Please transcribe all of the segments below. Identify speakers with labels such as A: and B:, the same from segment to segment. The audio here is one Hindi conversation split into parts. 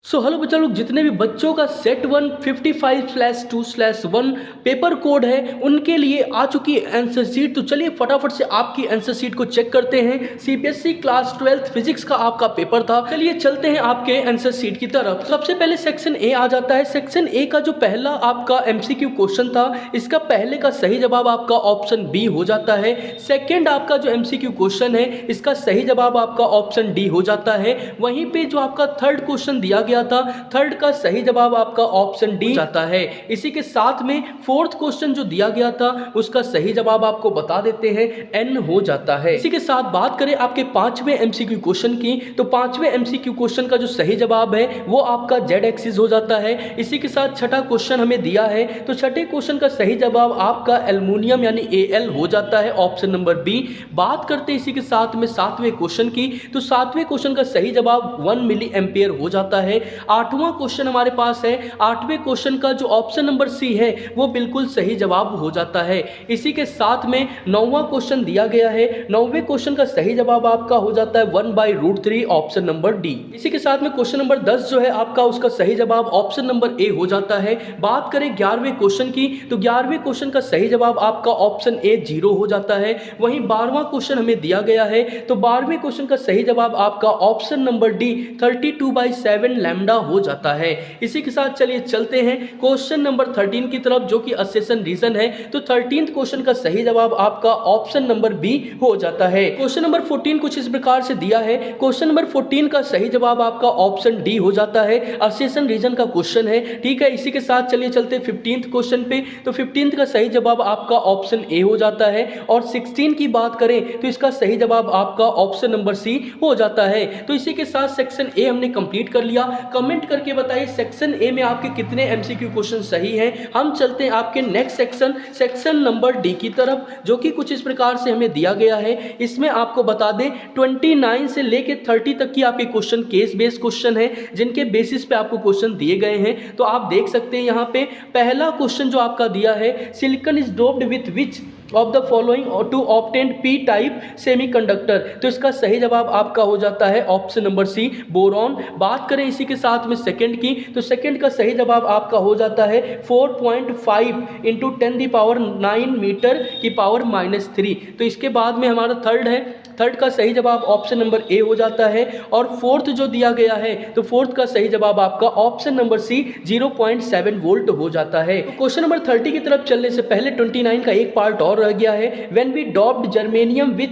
A: हेलो बच्चा लोग, जितने भी बच्चों का सेट 155/2/1 पेपर कोड है उनके लिए आ चुकी है आंसर शीट। तो चलिए फटाफट से आपकी आंसर शीट को चेक करते हैं। सीबीएसई क्लास 12th फिजिक्स का आपका पेपर था। चलिए चलते हैं आपके आंसर शीट की तरफ। सबसे पहले सेक्शन ए आ जाता है। सेक्शन ए का जो पहला आपका एमसीक्यू क्वेश्चन था, इसका पहले का सही जवाब आपका ऑप्शन बी हो जाता है। सेकेंड आपका जो एमसीक्यू क्वेश्चन है, इसका सही जवाब आपका ऑप्शन डी हो जाता है। वहीं पे जो आपका थर्ड क्वेश्चन दिया गया था, थर्ड का सही जवाब आपका ऑप्शन डी जाता है। इसी के साथ में फोर्थ क्वेश्चन जो दिया गया था, उसका सही जवाब आपको बता देते हैं, एन हो जाता है। इसी के साथ बात करें आपके पांचवें एमसीक्यू क्वेश्चन की, तो पांचवें एमसीक्यू क्वेश्चन का जो सही जवाब है वो आपका जेड एक्सिस हो जाता है। इसी के साथ छठा क्वेश्चन हमें दिया है, तो छठे क्वेश्चन का सही जवाब आपका एल्युमिनियम यानी एल हो जाता है, ऑप्शन नंबर बी। बात करते हैं इसी के साथ में सातवें क्वेश्चन की, तो सातवें क्वेश्चन का सही जवाब 1 मिली एम्पियर हो जाता है। आठवां क्वेश्चन हमारे पास है, आठवें क्वेश्चन का जो ऑप्शन नंबर सी है वो बिल्कुल सही जवाब हो जाता है। इसी के साथ में नौवां क्वेश्चन दिया गया है, नौवें क्वेश्चन का सही जवाब आपका हो जाता है 1/√3, ऑप्शन नंबर डी। इसी के साथ में क्वेश्चन नंबर 10 जो है आपका, उसका सही जवाब ऑप्शन नंबर ए हो जाता है। बात करें 11वें क्वेश्चन की, तो 11वें क्वेश्चन का सही जवाब आपका ऑप्शन ए 0 हो जाता है। वहीं 12वां क्वेश्चन हमें दिया गया है, तो 12वें क्वेश्चन का सही जवाब आपका ऑप्शन नंबर डी 32/7 लैम्डा हो जाता है। इसी के साथ चलिए चलते हैं क्वेश्चन नंबर 13 की तरफ, जो कि असेशन रीजन है। तो 13th क्वेश्चन का सही जवाब आपका ऑप्शन नंबर बी हो जाता है। क्वेश्चन नंबर 14 कुछ इस प्रकार से दिया है। क्वेश्चन नंबर 14 का सही जवाब आपका ऑप्शन डी हो जाता है, असेशन रीजन का क्वेश्चन है। ठीक है, इसी के साथ चलिए चलते 15th क्वेश्चन पे, तो 15th का सही जवाब आपका ऑप्शन ए हो जाता है। और 16 की बात करें तो इसका सही जवाब आपका ऑप्शन नंबर सी हो जाता है। तो इसी के साथ सेक्शन ए हमने कंप्लीट कर लिया। कमेंट करके बताइए सेक्शन ए में आपके कितने एमसीक्यू क्वेश्चन सही हैं। हम चलते हैं आपके next section, section number D की तरफ, जो कि कुछ इस प्रकार से हमें दिया गया है। इसमें आपको बता दें 29 से लेके 30 तक की आपके क्वेश्चन केस बेस्ड क्वेश्चन है, जिनके बेसिस पे आपको क्वेश्चन दिए गए हैं। तो आप देख सकते हैं यहाँ पे पहला क्वेश्चन जो आपका दिया है, silicon is doped with which of the following to obtain P type semiconductor. तो इसका सही जवाब आपका हो जाता है ऑप्शन नंबर सी, बोरॉन। बात करें इसी के साथ में सेकंड की, तो सेकंड का सही जवाब आपका हो जाता है 4.5 × 10⁹ मीटर की पावर -3। तो इसके बाद में हमारा थर्ड है, थर्ड का सही जवाब ऑप्शन नंबर ए हो जाता है। और फोर्थ जो दिया गया है, तो फोर्थ का सही जवाब आपका ऑप्शन नंबर सी 0.7 वोल्ट हो जाता है। क्वेश्चन नंबर 30 की तरफ चलने से पहले 29 का एक पार्ट और रह गया है। When we doped germanium with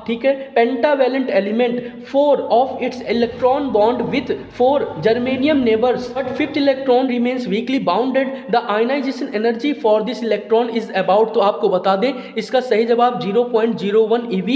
A: ठीक है, pentavalent element 4 of its electron bond with 4 germanium neighbours but 5th electron remains weakly bounded, the ionization energy for this electron is about. तो आपको बता दें इसका सही जवाब 0.01 eV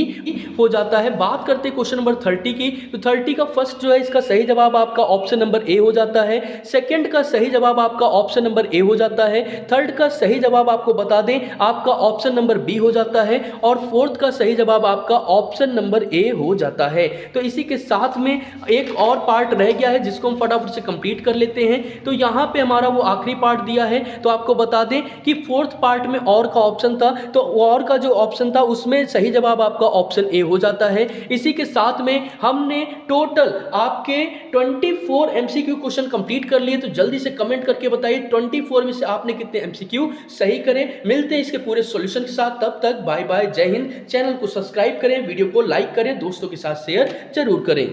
A: हो जाता है। बात करते हैं क्वेश्चन नंबर 30 की, तो 30 का फर्स्ट जो है, इसका सही जवाब आपका ऑप्शन नंबर ए हो जाता है। सेकंड का सही जवाब आपका ऑप्शन नंबर ए हो जाता है। थर्ड का सही जवाब आपको बता दें आपका ऑप्शन नंबर बी हो जाता है। और फोर्थ का सही जवाब आपका ऑप्शन नंबर ए हो जाता है। तो इसी के साथ में एक और पार्ट रह गया है, जिसको हम फटाफट से कंप्लीट कर लेते हैं। तो यहाँ पे हमारा वो आखिरी पार्ट दिया है, तो आपको बता दें कि फोर्थ पार्ट में और का ऑप्शन था, तो और का जो ऑप्शन था उसमें सही जवाब आपका ऑप्शन ए हो जाता है। इसी के साथ में हमने टोटल आपके 24 एमसीक्यू क्वेश्चन कंप्लीट कर लिए। तो जल्दी से कमेंट करके बताइए 24 में से आपने कितने एमसीक्यू सही करे। मिलते हैं इसके पूरे सॉल्यूशन के साथ, तब तक बाय बाय, जय हिंद। चैनल को सब्सक्राइब करें, वीडियो को लाइक करें, दोस्तों के साथ शेयर जरूर करें।